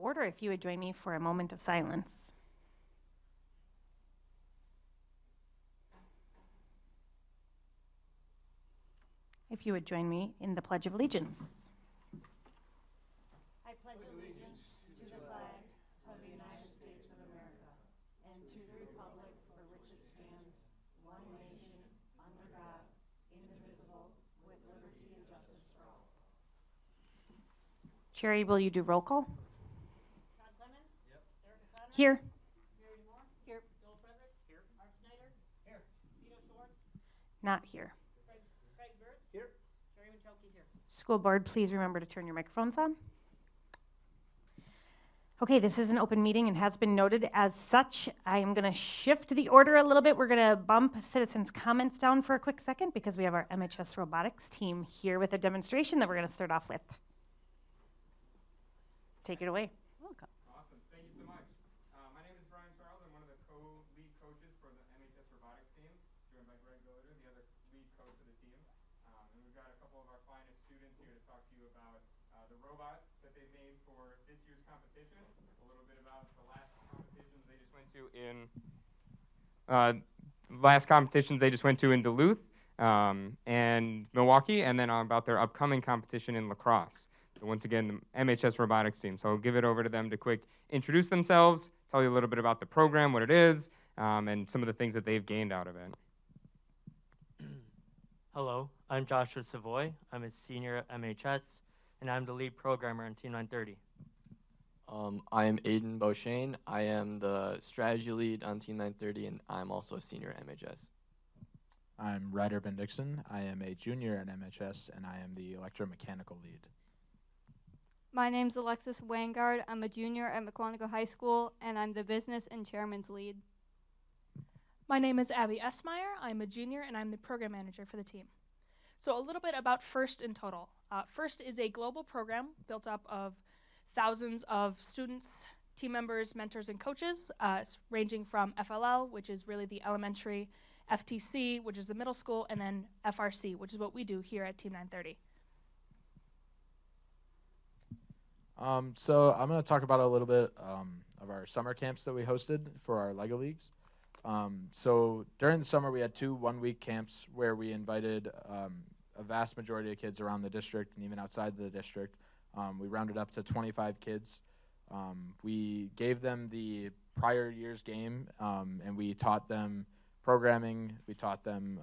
order if you would join me for a moment of silence. If you would join me in the Pledge of Allegiance. I pledge allegiance to the flag of the United States of America and to the republic for which it stands, one nation, under God, indivisible, with liberty and justice for all. Cherry, will you do roll call? Todd Clemens? Yep. Eric O'Connor? Here. Mary DeMore? Here. Joel Frederick? Here. Mark Schneider? Here. Vito Schwartz? Not here. Craig Bird? Here. Sherry Machoki here. School board, please remember to turn your microphones on. Okay, this is an open meeting and has been noted as such. I am going to shift the order a little bit. We're going to bump citizens' comments down for a quick second because we have our MHS robotics team here with a demonstration that we're going to start off with. Take it away. Welcome. Awesome. Thank you so much. My name is Brian Charles. I'm one of the lead coaches for the MHS robotics team, joined by Greg Gilliter, the other lead coach of the team. And we've got a couple of our finest students here to talk to you about the robot that they made for this year's competition, a little bit about the last competitions they just went to in Duluth and Milwaukee, and then about their upcoming competition in lacrosse. So once again, the MHS robotics team. So I'll give it over to them to quick introduce themselves, tell you a little bit about the program, what it is, and some of the things that they've gained out of it. Hello, I'm Joshua Savoy. I'm a senior at MHS, and I'm the lead programmer on Team 930. I am Aiden Beauchesne. I am the strategy lead on Team 930, and I'm also a senior at MHS. I'm Ryder Ben Dixon. I am a junior at MHS, and I am the electromechanical lead. My name's Alexis Wangard. I'm a junior at Mukwonago High School, and I'm the business and chairman's lead. My name is Abby Esmeyer. I'm a junior, and I'm the program manager for the team. So a little bit about FIRST in total. FIRST is a global program built up of thousands of students, team members, mentors, and coaches, ranging from FLL, which is really the elementary, FTC, which is the middle school, and then FRC, which is what we do here at Team 930. So I'm going to talk about a little bit of our summer camps that we hosted for our LEGO Leagues. So during the summer, we had 2 one-week camps where we invited a vast majority of kids around the district and even outside the district. We rounded up to 25 kids. We gave them the prior year's game, and we taught them programming. We taught them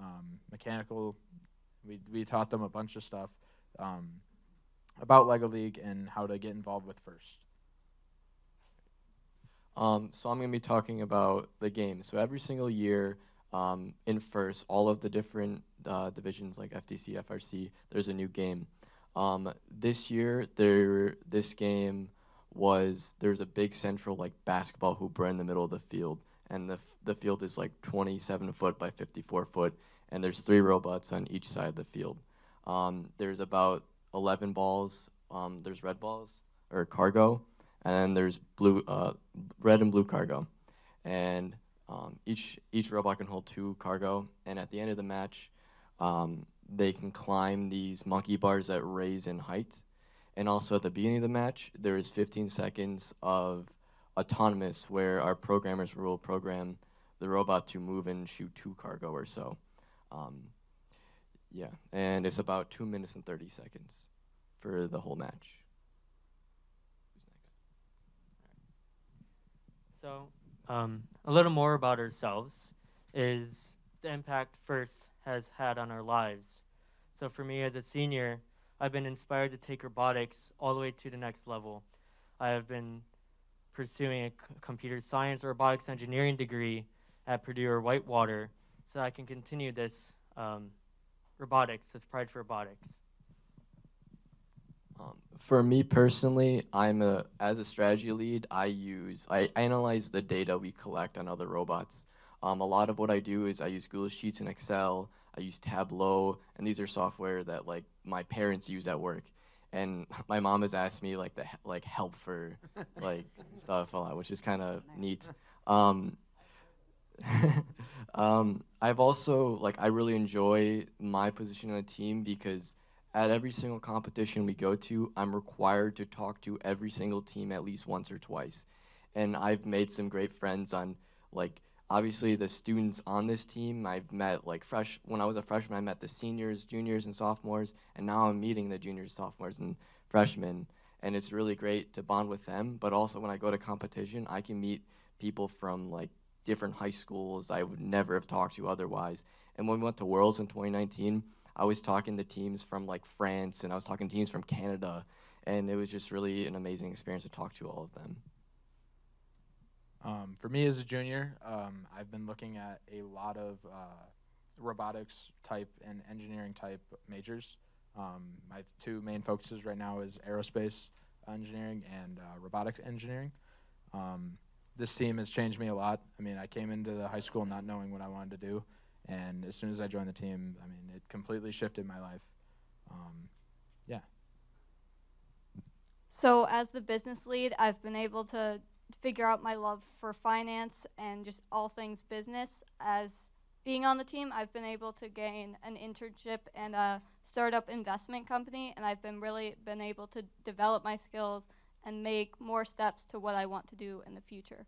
mechanical. We taught them a bunch of stuff about LEGO League and how to get involved with FIRST. So I'm going to be talking about the game. So every single year in FIRST, all of the different divisions like FTC, FRC, there's a new game. This year, there's a big central like basketball hoop right in the middle of the field, and the field is like 27 foot by 54 foot, and there's 3 robots on each side of the field. There's about 11 balls. There's red balls or cargo, and then there's red and blue cargo, and each robot can hold 2 cargo. And at the end of the match, they can climb these monkey bars that raise in height. And also at the beginning of the match, there is 15 seconds of autonomous where our programmers will program the robot to move and shoot 2 cargo or so. Yeah, and it's about 2 minutes and 30 seconds for the whole match. Who's next? So a little more about ourselves is the impact FIRST has had on our lives. So for me as a senior, I've been inspired to take robotics all the way to the next level. I have been pursuing a computer science or robotics engineering degree at Purdue or Whitewater so I can continue this robotics, this pride for robotics. For me personally, as a strategy lead, I analyze the data we collect on other robots. A lot of what I do is I use Google Sheets and Excel. I use Tableau, and these are software that like my parents use at work. And my mom has asked me like help for like stuff a lot, which is kind of neat. I've also I really enjoy my position on the team because at every single competition we go to, I'm required to talk to every single team at least once or twice. And I've made some great friends on, like, obviously the students on this team. I've met, like, when I was a freshman, I met the seniors, juniors, and sophomores, and now I'm meeting the juniors, sophomores, and freshmen. And it's really great to bond with them, but also when I go to competition, I can meet people from, like, different high schools I would never have talked to otherwise. And when we went to Worlds in 2019, I was talking to teams from, like, France, and I was talking to teams from Canada, and it was just really an amazing experience to talk to all of them. For me as a junior, I've been looking at a lot of robotics type and engineering type majors. My two main focuses right now is aerospace engineering and robotics engineering. This team has changed me a lot. I mean, I came into the high school not knowing what I wanted to do, and as soon as I joined the team, I mean, it completely shifted my life. Yeah. So as the business lead, I've been able to figure out my love for finance and just all things business. As being on the team, I've been able to gain an internship and a startup investment company, and I've really been able to develop my skills and make more steps to what I want to do in the future.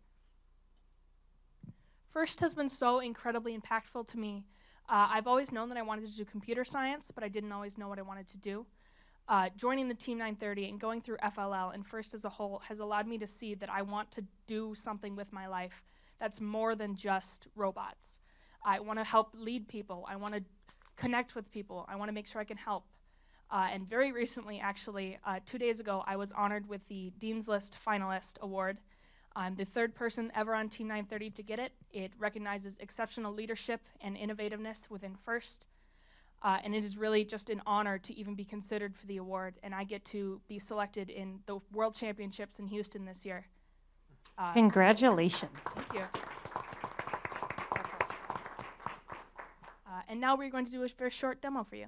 First has been so incredibly impactful to me. I've always known that I wanted to do computer science, but I didn't always know what I wanted to do. Joining the Team 930 and going through FLL and First as a whole has allowed me to see that I want to do something with my life that's more than just robots. I want to help lead people. I want to connect with people. I want to make sure I can help. And very recently, actually, 2 days ago, I was honored with the Dean's List Finalist Award. I'm the third person ever on Team 930 to get it. It recognizes exceptional leadership and innovativeness within First. And it is really just an honor to even be considered for the award. And I get to be selected in the World Championships in Houston this year. Congratulations. Thank you. And now we're going to do a very short demo for you.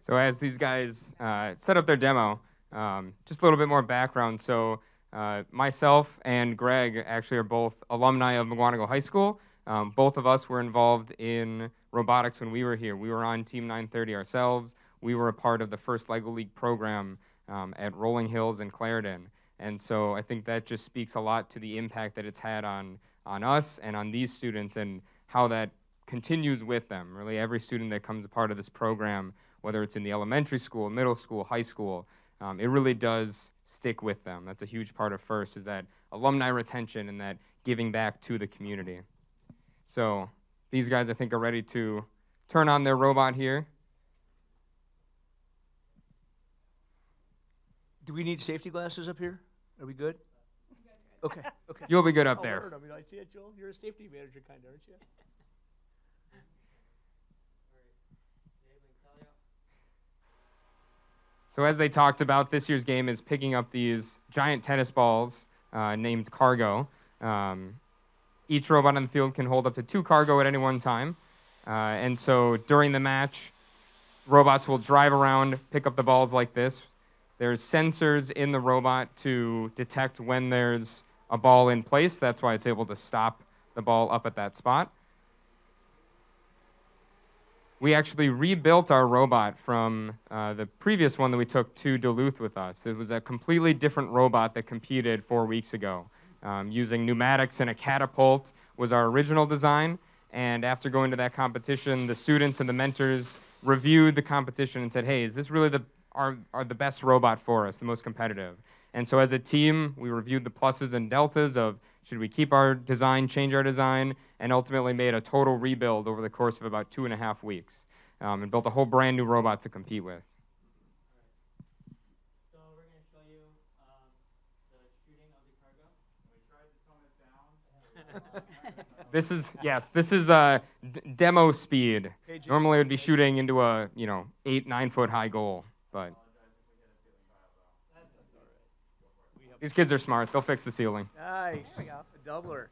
So as these guys set up their demo, just a little bit more background. So myself and Greg actually are both alumni of Mukwonago High School. Both of us were involved in robotics when we were here. We were on Team 930 ourselves. We were a part of the first LEGO League program at Rolling Hills and Clarendon. And so I think that just speaks a lot to the impact that it's had on us and on these students and how that continues with them. Really, every student that comes a part of this program, whether it's in the elementary school, middle school, high school, it really does stick with them. That's a huge part of First, is that alumni retention and that giving back to the community. So these guys, I think, are ready to turn on their robot here. Do we need safety glasses up here? Are we good? Okay, okay. You'll be good up Oh, there. word. I mean, I see it, Joel. You're a safety manager kind of, aren't you? So as they talked about, this year's game is picking up these giant tennis balls named cargo. Each robot on the field can hold up to 2 cargo at any one time. And so during the match, robots will drive around, pick up the balls like this. There's sensors in the robot to detect when there's a ball in place. That's why it's able to stop the ball up at that spot. We actually rebuilt our robot from the previous one that we took to Duluth with us. It was a completely different robot that competed 4 weeks ago. Using pneumatics and a catapult was our original design. And after going to that competition, the students and the mentors reviewed the competition and said, hey, is this really the best robot for us, the most competitive? And so as a team, we reviewed the pluses and deltas of should we keep our design, change our design, and ultimately made a total rebuild over the course of about 2.5 weeks and built a whole brand new robot to compete with. So we're going to show you the shooting of the cargo. We tried to tone it down. This is demo speed. Hey, Normally it would be shooting into a 8-9 foot high goal, but these kids are smart. They'll fix the ceiling. Nice. A doubler.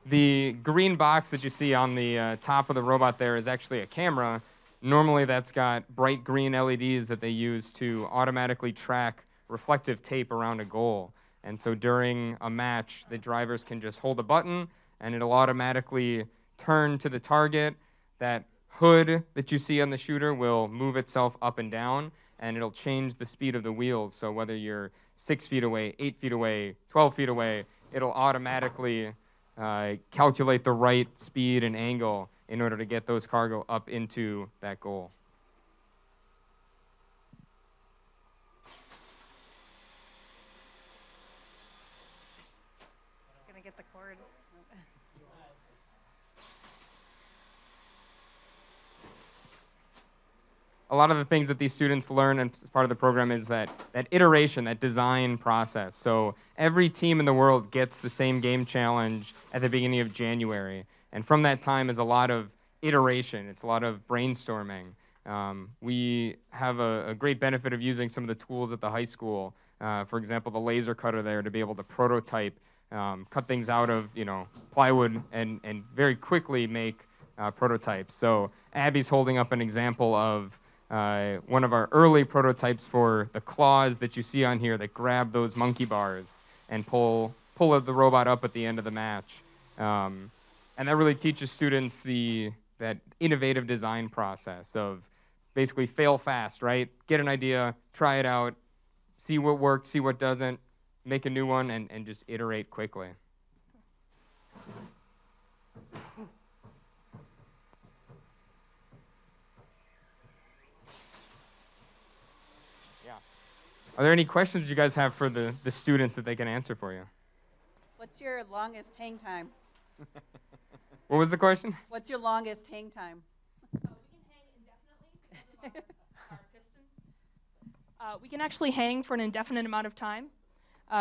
The green box that you see on the top of the robot there is actually a camera. Normally that's got bright green LEDs that they use to automatically track reflective tape around a goal. And so during a match, the drivers can just hold a button and it'll automatically turn to the target. That hood that you see on the shooter will move itself up and down, and it'll change the speed of the wheels. So whether you're 6 feet away, 8 feet away, 12 feet away, it'll automatically calculate the right speed and angle in order to get those cargo up into that goal. It's gonna get the cord. A lot of the things that these students learn as part of the program is that iteration, that design process. So every team in the world gets the same game challenge at the beginning of January. And from that time is a lot of iteration. It's a lot of brainstorming. We have a great benefit of using some of the tools at the high school. For example, the laser cutter there to be able to prototype, cut things out of plywood and very quickly make prototypes. So Abby's holding up an example of one of our early prototypes for the claws that you see on here that grab those monkey bars and pull the robot up at the end of the match. And that really teaches students that innovative design process of basically fail fast, right? Get an idea, try it out, see what worked, see what doesn't, make a new one, and just iterate quickly. Are there any questions you guys have for the students that they can answer for you? What's your longest hang time? What was the question? What's your longest hang time? We can hang indefinitely because of our piston. We can actually hang for an indefinite amount of time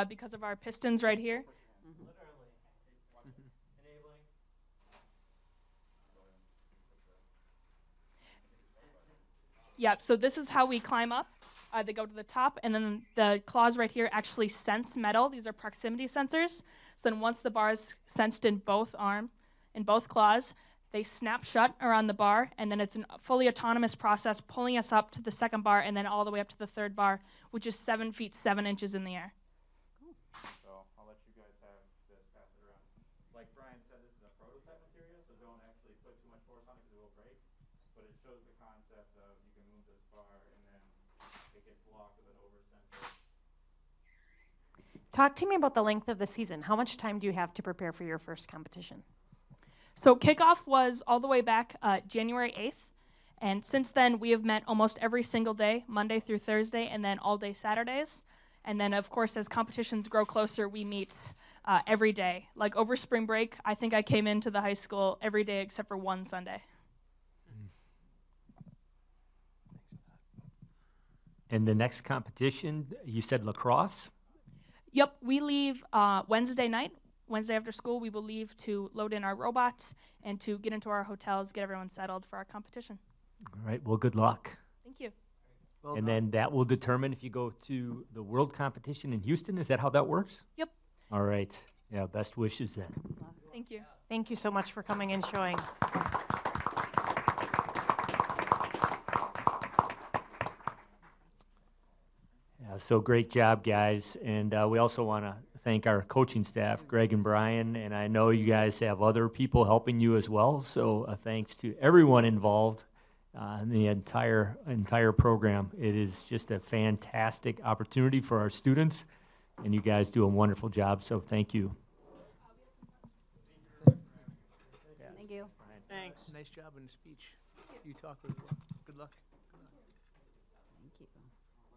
because of our pistons right here. Yep, so this is how we climb up. They go to the top, and then the claws right here actually sense metal. These are proximity sensors. So then once the bar is sensed in both claws, they snap shut around the bar, and then it's a fully autonomous process pulling us up to the second bar and then all the way up to the third bar, which is 7 feet 7 inches in the air. So I'll let you guys have this, pass it around. Like Brian said, this is a prototype material, so don't actually put too much force on it because it will break. But it shows the concept of you can move this bar and then it gets locked with an over center. Talk to me about the length of the season. How much time do you have to prepare for your first competition? So kickoff was all the way back January 8th. And since then, we have met almost every single day, Monday through Thursday, and then all day Saturdays. And then, of course, as competitions grow closer, we meet every day. Like over spring break, I think I came into the high school every day except for one Sunday. And the next competition, you said lacrosse? Yep, we leave Wednesday night. Wednesday after school, we will leave to load in our robot and to get into our hotels, get everyone settled for our competition. All right, well, good luck. Thank you. Well And done. then that will determine if you go to the world competition in Houston. Is that how that works? Yep. All right. Yeah, best wishes then. Thank you. Thank you so much for coming and showing. Yeah, so great job, guys. And we also want to thank our coaching staff, Greg and Brian. And I know you guys have other people helping you as well. So thanks to everyone involved in the entire program. It is just a fantastic opportunity for our students. And you guys do a wonderful job. So thank you. Thank you. Thanks. Nice job in the speech. You talk really well. Good luck. Thank you.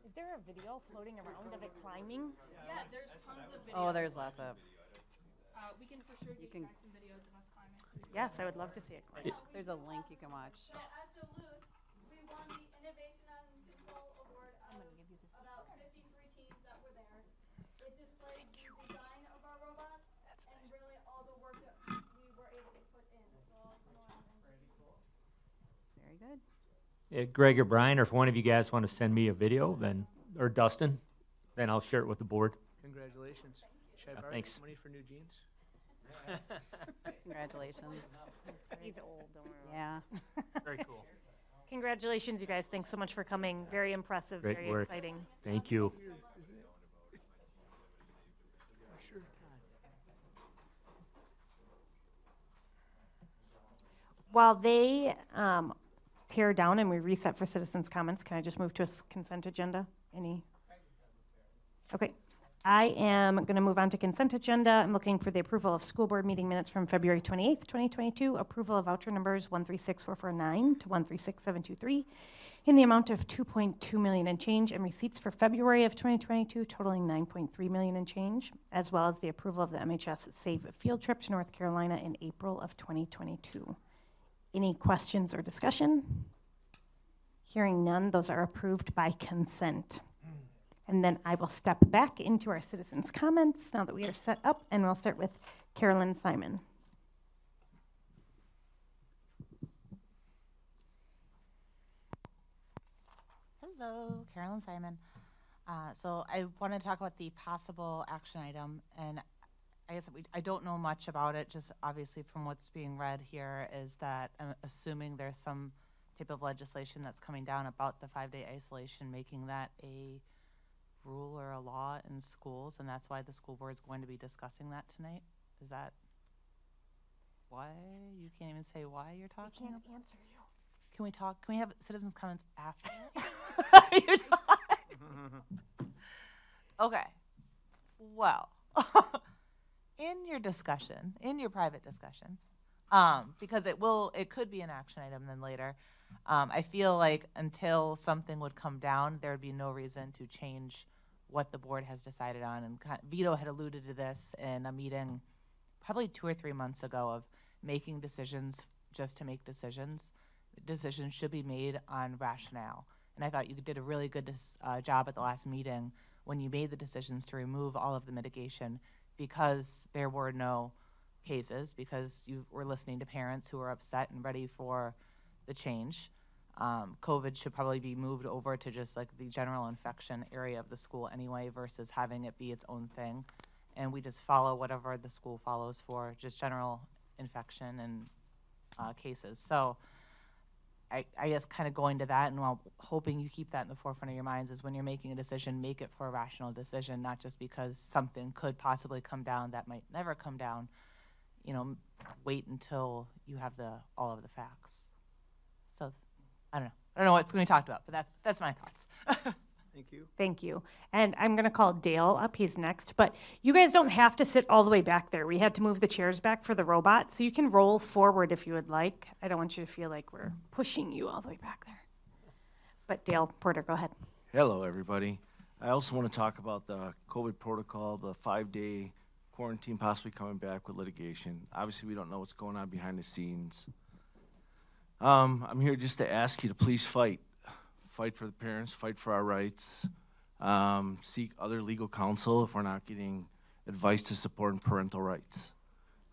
Is there a video floating around of it climbing? Yeah, there's tons of videos. Oh, there's lots of. We can for sure You get can- you guys some videos of us climbing. Yes, I would love to see it climb. There's a link you can watch. At Duluth, we won the Innovation on Control Award of about 53 teams that were there. It displayed the design of our robots and really all the work that we were able to put in. So I'll come around and Very good. Greg or Brian, or if one of you guys want to send me a video, then, or Dustin, then I'll share it with the board. Congratulations. Should I borrow thanks. money for new jeans? Congratulations. He's old, don't worry. Yeah. Very cool. Congratulations, you guys. Thanks so much for coming. Very impressive, Great very work. exciting. Thank you. while they tear down and we reset for citizens' comments, can I just move to a consent agenda? Okay. I am going to move on to consent agenda. I'm looking for the approval of school board meeting minutes from February 28th, 2022, approval of voucher numbers 136449 to 136723 in the amount of $2.2 million and change, and receipts for February of 2022 totaling $9.3 million and change, as well as the approval of the MHS Save field trip to North Carolina in April of 2022. Any questions or discussion? Hearing none, those are approved by consent. And then I will step back into our citizens' comments now that we are set up, and we'll start with Carolyn Simon. Hello, Carolyn Simon. So I want to talk about the possible action item, and I guess I don't know much about it, just obviously from what's being read here is that I'm assuming there's some type of legislation that's coming down about the 5-day isolation, making that a rule or a law in schools, and that's why the school board is going to be discussing that tonight. Is that why? You can't even say why you're talking? I can't answer you. Can we talk? Can we have citizens' comments after? Okay. Well, in your discussion, in your private discussion, because it could be an action item then later, I feel like until something would come down, there would be no reason to change what the board has decided on. And Vito had alluded to this in a meeting probably 2 or 3 months ago of making decisions just to make decisions. Decisions should be made on rationale. And I thought you did a really good job at the last meeting when you made the decisions to remove all of the mitigation because there were no cases, because you were listening to parents who were upset and ready for the change. COVID should probably be moved over to just like the general infection area of the school anyway versus having it be its own thing. And we just follow whatever the school follows for just general infection and cases. So I guess kind of going to that and while hoping you keep that in the forefront of your minds is when you're making a decision, make it for a rational decision, not just because something could possibly come down that might never come down. You know, wait until you have all of the facts. So I don't know what's going to be talked about, but that's my thoughts. Thank you. Thank you. And I'm going to call Dale up. He's next. But you guys don't have to sit all the way back there. We had to move the chairs back for the robot, so you can roll forward if you would like. I don't want you to feel like we're pushing you all the way back there. But Dale Porter, go ahead. Hello, everybody. I also want to talk about the COVID protocol, the 5-day quarantine possibly coming back with litigation. Obviously, we don't know what's going on behind the scenes. I'm here just to ask you to please fight. Fight for the parents, fight for our rights, seek other legal counsel if we're not getting advice to support parental rights.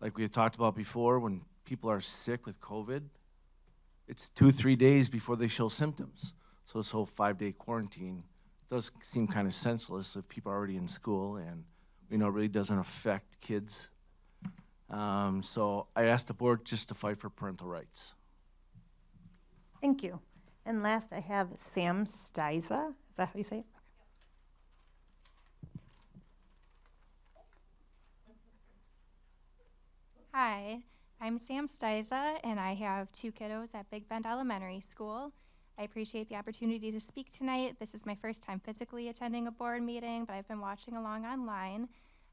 Like we had talked about before, when people are sick with COVID, it's 2-3 days before they show symptoms. So this whole 5-day quarantine does seem kind of senseless if people are already in school and we know it really doesn't affect kids. So I asked the board just to fight for parental rights. Thank you. And last, I have Sam Stiza. Is that how you say it? Hi, I'm Sam Stiza, and I have 2 kiddos at Big Bend Elementary School. I appreciate the opportunity to speak tonight. This is my first time physically attending a board meeting, but I've been watching along online.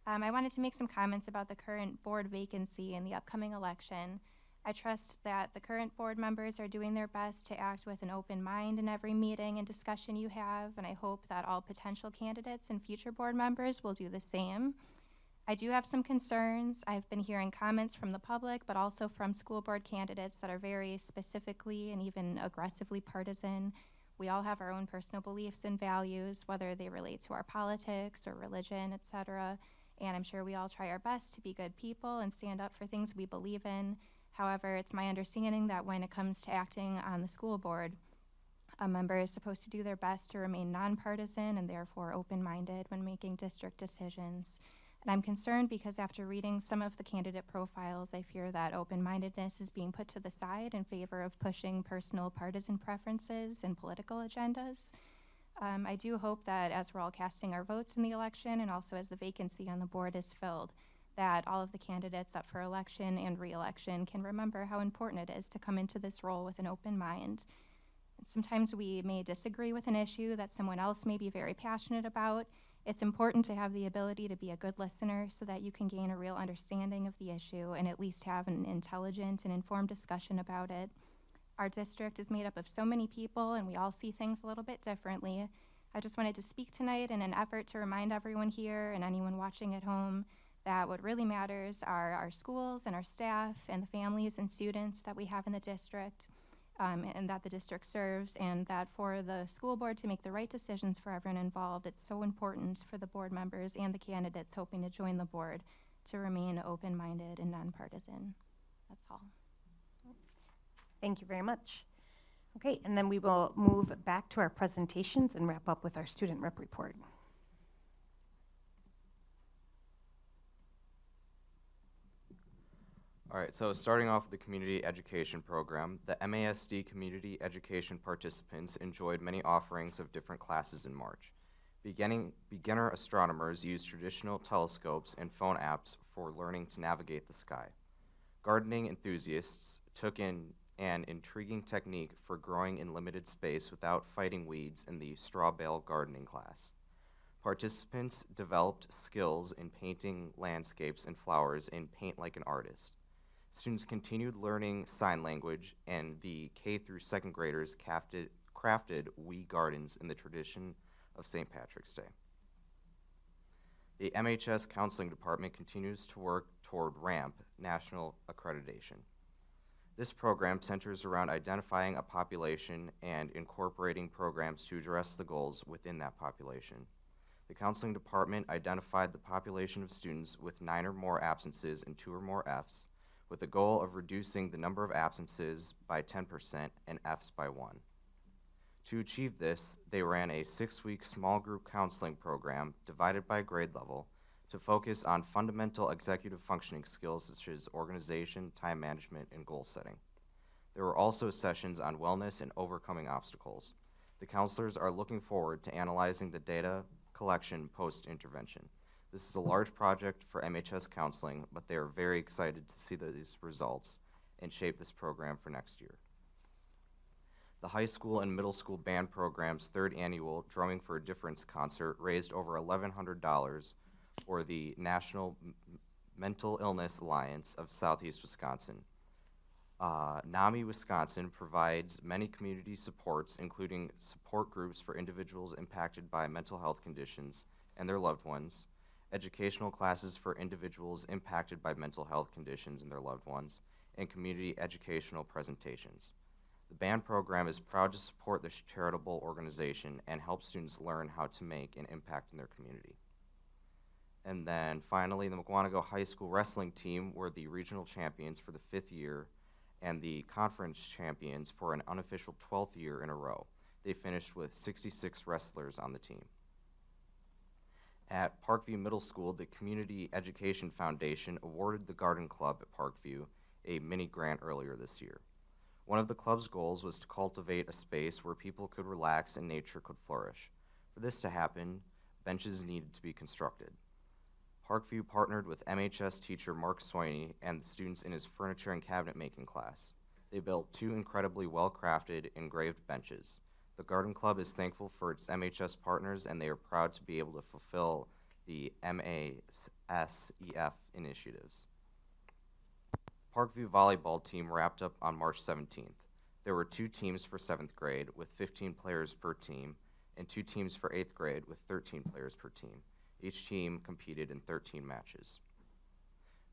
I wanted to make some comments about the current board vacancy in the upcoming election. I trust that the current board members are doing their best to act with an open mind in every meeting and discussion you have, and I hope that all potential candidates and future board members will do the same. I do have some concerns. I've been hearing comments from the public, but also from school board candidates that are very specifically and even aggressively partisan. We all have our own personal beliefs and values, whether they relate to our politics or religion, etc. And I'm sure we all try our best to be good people and stand up for things we believe in. However, it's my understanding that when it comes to acting on the school board, a member is supposed to do their best to remain nonpartisan and therefore open-minded when making district decisions. And I'm concerned because after reading some of the candidate profiles, I fear that open-mindedness is being put to the side in favor of pushing personal partisan preferences and political agendas. I do hope that as we're all casting our votes in the election and also as the vacancy on the board is filled, that all of the candidates up for election and re-election can remember how important it is to come into this role with an open mind. And sometimes we may disagree with an issue that someone else may be very passionate about. It's important to have the ability to be a good listener so that you can gain a real understanding of the issue and at least have an intelligent and informed discussion about it. Our district is made up of so many people and we all see things a little bit differently. I just wanted to speak tonight in an effort to remind everyone here and anyone watching at home that what really matters are our schools and our staff and the families and students that we have in the district and that the district serves, and that for the school board to make the right decisions for everyone involved, it's so important for the board members and the candidates hoping to join the board to remain open-minded and nonpartisan. That's all. Thank you very much. Okay, and then we will move back to our presentations and wrap up with our student rep report. All right, so starting off with the community education program, the MASD community education participants enjoyed many offerings of different classes in March. Beginner astronomers used traditional telescopes and phone apps for learning to navigate the sky. Gardening enthusiasts took in an intriguing technique for growing in limited space without fighting weeds in the straw bale gardening class. Participants developed skills in painting landscapes and flowers in Paint Like an Artist. Students continued learning sign language, and the K through second graders crafted wee gardens in the tradition of St. Patrick's Day. The MHS Counseling Department continues to work toward RAMP, National Accreditation. This program centers around identifying a population and incorporating programs to address the goals within that population. The Counseling Department identified the population of students with 9 or more absences and 2 or more Fs, with the goal of reducing the number of absences by 10% and Fs by 1. To achieve this, they ran a 6-week small group counseling program divided by grade level to focus on fundamental executive functioning skills such as organization, time management, and goal setting. There were also sessions on wellness and overcoming obstacles. The counselors are looking forward to analyzing the data collection post-intervention. This is a large project for MHS counseling, but they are very excited to see these results and shape this program for next year. The high school and middle school band program's 3rd annual Drumming for a Difference concert raised over $1,100 for the National Mental Illness Alliance of Southeast Wisconsin. NAMI Wisconsin provides many community supports, including support groups for individuals impacted by mental health conditions and their loved ones, educational classes for individuals impacted by mental health conditions and their loved ones, and community educational presentations. The band program is proud to support this charitable organization and help students learn how to make an impact in their community. And then finally, the Mukwonago High School wrestling team were the regional champions for the 5th year and the conference champions for an unofficial 12th year in a row. They finished with 66 wrestlers on the team. At Parkview Middle School, the Community Education Foundation awarded the Garden Club at Parkview a mini grant earlier this year. One of the club's goals was to cultivate a space where people could relax and nature could flourish. For this to happen, benches needed to be constructed. Parkview partnered with MHS teacher Mark Soini and the students in his furniture and cabinet making class. They built 2 incredibly well-crafted engraved benches. The Garden Club is thankful for its MHS partners, and they are proud to be able to fulfill the MASEF initiatives. Parkview Volleyball team wrapped up on March 17th. There were 2 teams for 7th grade with 15 players per team, and 2 teams for 8th grade with 13 players per team. Each team competed in 13 matches.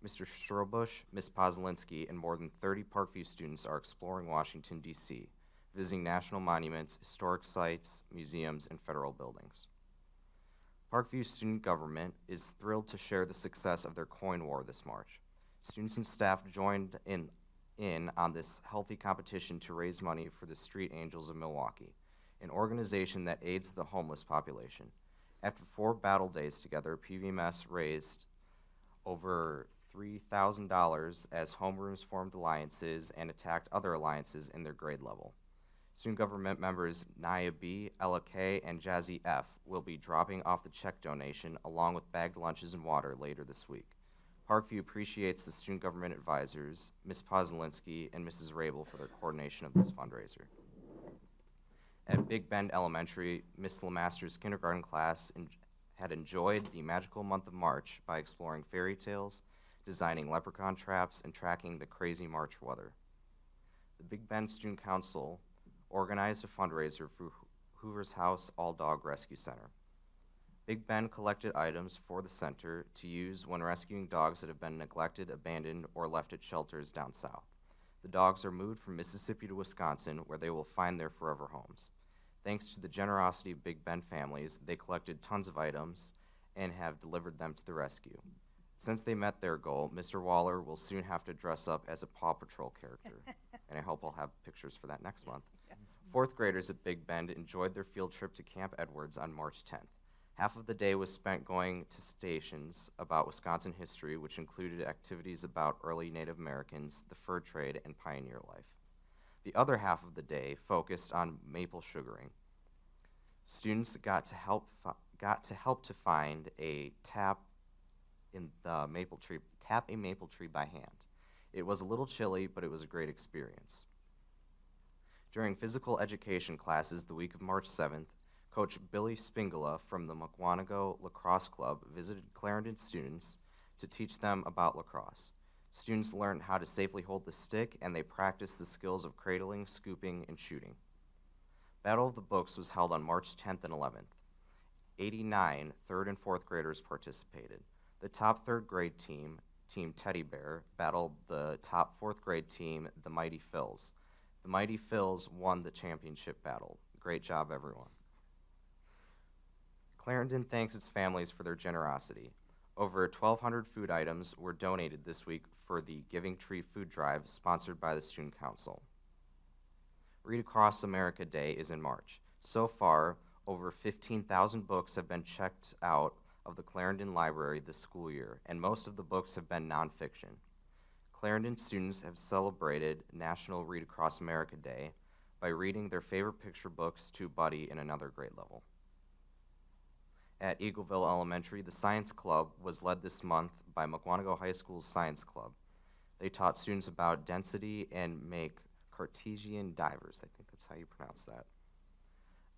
Mr. Strobush, Ms. Pozlinski, and more than 30 Parkview students are exploring Washington, D.C., visiting national monuments, historic sites, museums, and federal buildings. Parkview student government is thrilled to share the success of their coin war this March. Students and staff joined in on this healthy competition to raise money for the Street Angels of Milwaukee, an organization that aids the homeless population. After 4 battle days together, PVMS raised over $3,000 as homerooms formed alliances and attacked other alliances in their grade level. Student government members Naya B, Ella K, and Jazzy F will be dropping off the check donation along with bagged lunches and water later this week. Parkview appreciates the student government advisors, Ms. Pozolinsky and Mrs. Rabel, for their coordination of this fundraiser. At Big Bend Elementary, Ms. Lemaster's kindergarten class had enjoyed the magical month of March by exploring fairy tales, designing leprechaun traps, and tracking the crazy March weather. The Big Bend Student Council organized a fundraiser for Hoover's House All Dog Rescue Center. Big Bend collected items for the center to use when rescuing dogs that have been neglected, abandoned, or left at shelters down south. The dogs are moved from Mississippi to Wisconsin, where they will find their forever homes. Thanks to the generosity of Big Bend families, they collected tons of items and have delivered them to the rescue. Since they met their goal, Mr. Waller will soon have to dress up as a Paw Patrol character, and I hope I'll have pictures for that next month. Fourth graders at Big Bend enjoyed their field trip to Camp Edwards on March 10th. Half of the day was spent going to stations about Wisconsin history, which included activities about early Native Americans, the fur trade, and pioneer life. The other half of the day focused on maple sugaring. Students got to help to find a tap a maple tree by hand. It was a little chilly, but it was a great experience. During physical education classes the week of March 7th, Coach Billy Spingala from the Mukwonago Lacrosse Club visited Clarendon students to teach them about lacrosse. Students learned how to safely hold the stick, and they practiced the skills of cradling, scooping, and shooting. Battle of the Books was held on March 10th and 11th. 89 third and fourth graders participated. The top third grade team, Team Teddy Bear, battled the top fourth grade team, the Mighty Phils. The Mighty Phils won the championship battle. Great job, everyone. Clarendon thanks its families for their generosity. Over 1,200 food items were donated this week for the Giving Tree Food Drive sponsored by the Student Council. Read Across America Day is in March. So far, over 15,000 books have been checked out of the Clarendon Library this school year, and most of the books have been nonfiction. Clarendon students have celebrated National Read Across America Day by reading their favorite picture books to a buddy in another grade level. At Eagleville Elementary, the Science Club was led this month by Mukwonago High School's Science Club. They taught students about density and make Cartesian divers. I think that's how you pronounce that.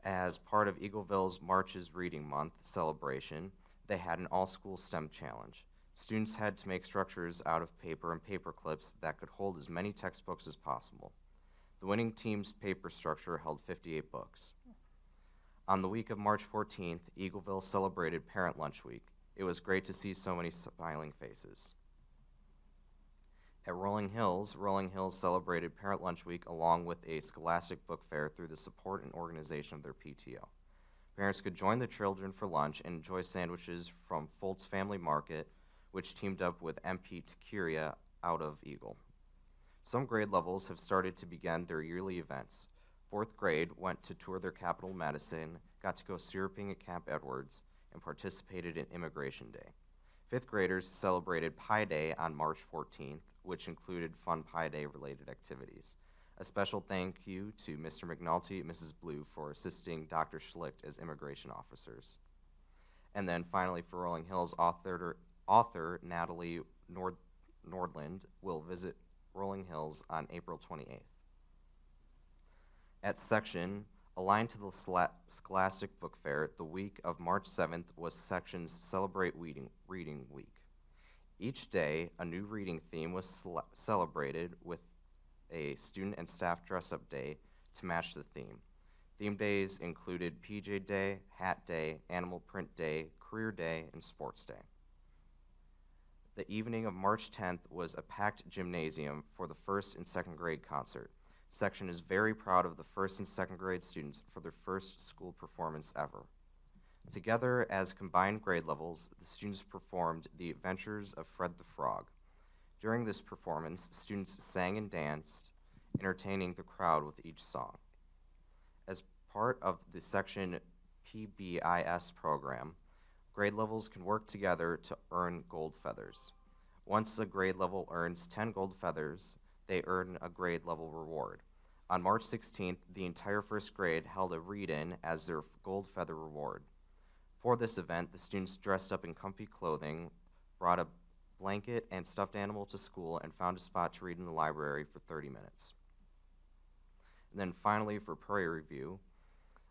As part of Eagleville's March's Reading Month celebration, they had an all-school STEM challenge. Students had to make structures out of paper and paper clips that could hold as many textbooks as possible. The winning team's paper structure held 58 books. On the week of March 14th, Eagleville celebrated Parent Lunch Week. It was great to see so many smiling faces. At Rolling Hills celebrated Parent Lunch Week along with a scholastic book fair through the support and organization of their PTO. Parents could join the children for lunch and enjoy sandwiches from Foltz Family Market, which teamed up with MP Taqueria out of Eagle. Some grade levels have started to begin their yearly events. Fourth grade went to tour their capital, Madison, got to go syruping at Camp Edwards, and participated in Immigration Day. Fifth graders celebrated Pi Day on March 14th, which included fun Pi Day related activities. A special thank you to Mr. McNulty and Mrs. Blue for assisting Dr. Schlicht as immigration officers. And then finally for Rolling Hills, author Natalie Nordland will visit Rolling Hills on April 28th. At Section, aligned to the Scholastic Book Fair, the week of March 7th was Section's Celebrate Reading Week. Each day, a new reading theme was celebrated with a student and staff dress-up day to match the theme. Theme days included PJ Day, Hat Day, Animal Print Day, Career Day, and Sports Day. The evening of March 10th was a packed gymnasium for the first and second grade concert. Section is very proud of the first and second grade students for their first school performance ever. Together as combined grade levels, the students performed The Adventures of Fred the Frog. During this performance, students sang and danced, entertaining the crowd with each song. As part of the Section PBIS program, grade levels can work together to earn gold feathers. Once a grade level earns 10 gold feathers, they earn a grade level reward. On March 16th, the entire first grade held a read-in as their gold feather reward. For this event, the students dressed up in comfy clothing, brought a blanket, and stuffed animal to school and found a spot to read in the library for 30 minutes. And then finally, for Prairie View,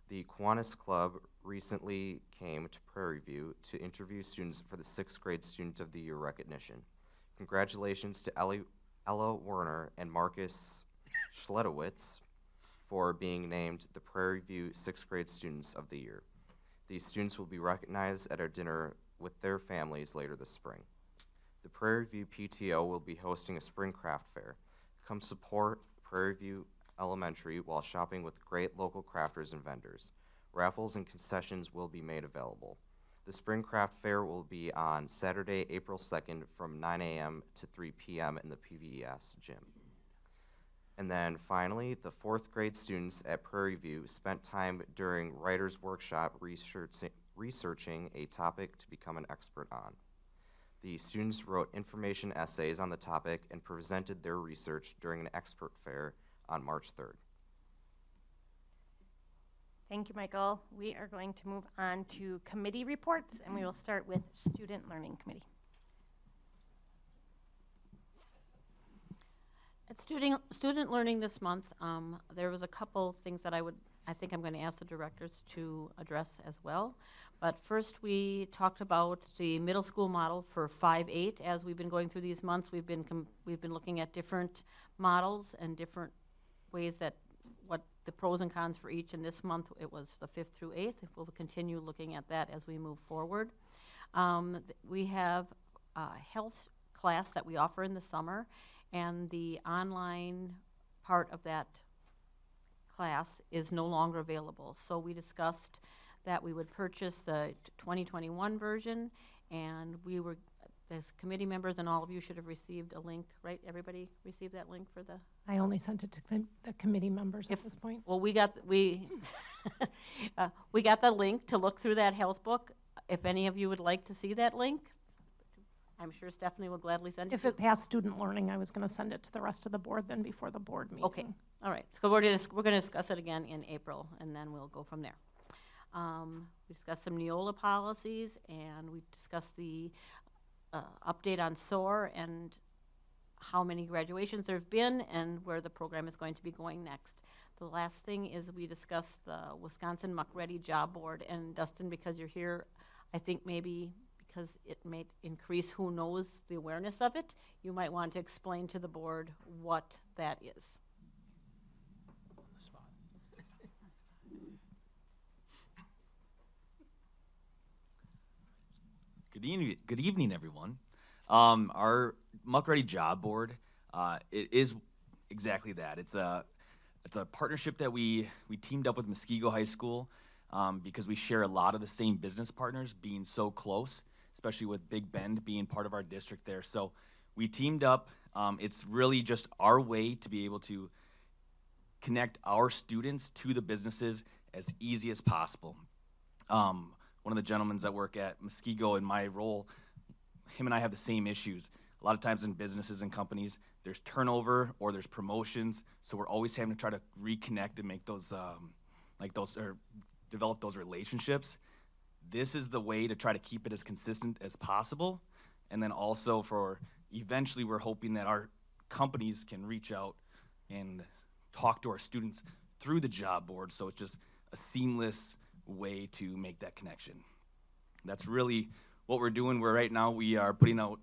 the Kiwanis Club recently came to Prairie View to interview students for the 6th grade Student of the Year recognition. Congratulations to Ella Werner and Marcus Schledowitz for being named the Prairie View 6th grade Students of the Year. These students will be recognized at our dinner with their families later this spring. The Prairie View PTO will be hosting a spring craft fair. Come support Prairie View Elementary while shopping with great local crafters and vendors. Raffles and concessions will be made available. The Spring Craft Fair will be on Saturday, April 2nd from 9 a.m. to 3 p.m. in the PVES gym. And then finally, the 4th grade students at Prairie View spent time during Writer's Workshop researching a topic to become an expert on. The students wrote information essays on the topic and presented their research during an expert fair on March 3rd. Thank you, Michael. We are going to move on to committee reports, and we will start with Student Learning Committee. At student learning this month, there was a couple things that I think I'm going to ask the directors to address as well. But first, we talked about the middle school model for 5-8. As we've been going through these months, we've been looking at different models and different ways that what the pros and cons for each. And this month, it was the 5th through 8th. We'll continue looking at that as we move forward. We have a health class that we offer in the summer, and the online part of that class is no longer available. So we discussed that we would purchase the 2021 version, and we were, as committee members, and all of you should have received a link, right? Everybody received that link for the? I only sent it to the committee members at this point. Well, we got we got the link to look through that health book. If any of you would like to see that link, I'm sure Stephanie will gladly send it. If it passed student learning, I was going to send it to the rest of the board then before the board meeting. Okay, all right. So we're going to discuss it again in April, and then we'll go from there. We discussed some Neola policies, and we discussed the update on SOAR and how many graduations there have been and where the program is going to be going next. The last thing is we discussed the Wisconsin Muck Ready Job Board, and Dustin, because you're here, I think maybe because it may increase who knows the awareness of it, you might want to explain to the board what that is. On the spot. Good evening, everyone. Our Muck Ready Job Board, it is exactly that. It's a partnership that we teamed up with Muskego High School because we share a lot of the same business partners, being so close, especially with Big Bend being part of our district there. So we teamed up. It's really just our way to be able to connect our students to the businesses as easy as possible. One of the gentlemen that work at Muskego in my role, him and I have the same issues. A lot of times in businesses and companies, there's turnover or there's promotions, so we're always having to try to reconnect and make those, or develop those relationships. This is the way to try to keep it as consistent as possible, and then also for eventually we're hoping that our companies can reach out and talk to our students through the job board, so it's just a seamless way to make that connection. That's really what we're doing. Right now we are putting out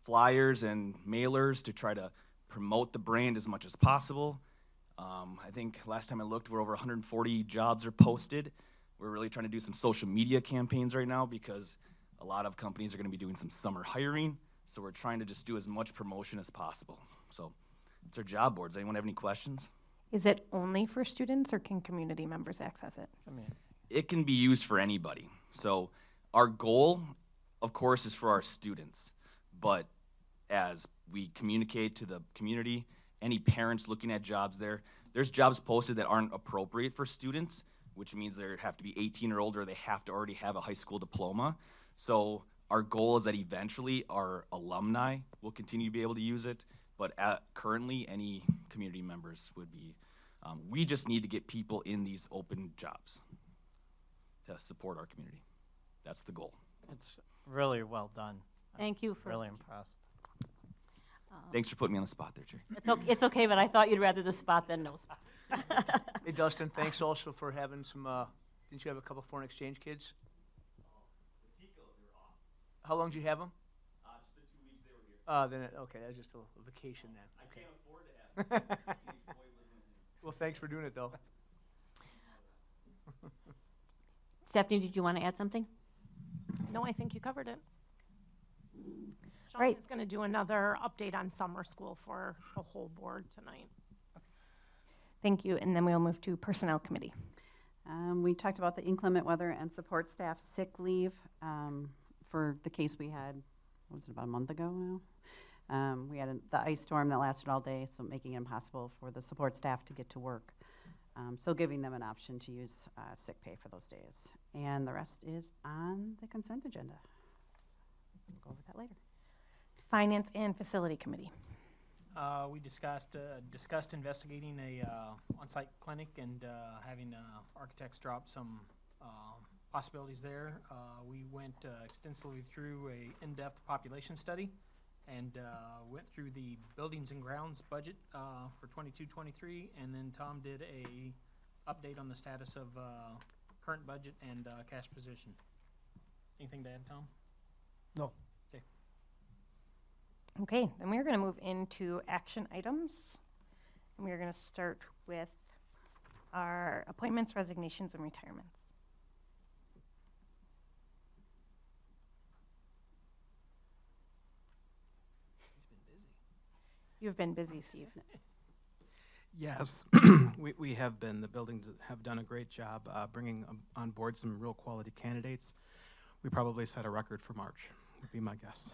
flyers and mailers to try to promote the brand as much as possible. I think last time I looked, we're over 140 jobs are posted. We're really trying to do some social media campaigns right now because a lot of companies are going to be doing some summer hiring, so we're trying to just do as much promotion as possible. So it's our job boards. Anyone have any questions? Is it only for students, or can community members access it? It can be used for anybody. So our goal, of course, is for our students, but as we communicate to the community, any parents looking at jobs there's jobs posted that aren't appropriate for students, which means they have to be 18 or older, they have to already have a high school diploma. So our goal is that eventually our alumni will continue to be able to use it, but currently any community members would be, we just need to get people in these open jobs to support our community. That's the goal. It's really well done. Thank you for. Really impressed. Thanks for putting me on the spot there, Jerry. It's okay, but I thought you'd rather the spot than no spot. Hey, Dustin, thanks also for having some, didn't you have a couple foreign exchange kids? How long did you have them? Just the 2 weeks they were here. Then, okay, that's just a vacation then. I Okay. can't afford to have teenage boys living with me. Well, thanks for doing it, though. Stephanie, did you want to add something? No, I think you covered it. Sean Right. is going to do another update on summer school for the whole board tonight. Thank you. And then we'll move to Personnel Committee. We talked about the inclement weather and support staff sick leave for the case we had, what was it, about a month ago now? We had the ice storm that lasted all day, so making it impossible for the support staff to get to work. So giving them an option to use sick pay for those days. And the rest is on the consent agenda. We'll go over that later. Finance and Facility Committee. We discussed investigating a on-site clinic and having architects drop some possibilities there. We went extensively through a in-depth population study and went through the buildings and grounds budget for 22-23, and then Tom did a update on the status of current budget and cash position. Anything to add, Tom? No. Okay. Okay, then we're going to move into action items. And we're going to start with our appointments, resignations, and retirements. You've been busy, Steve. Yes, we have been. The buildings have done a great job bringing on board some real quality candidates. We probably set a record for March, would be my guess.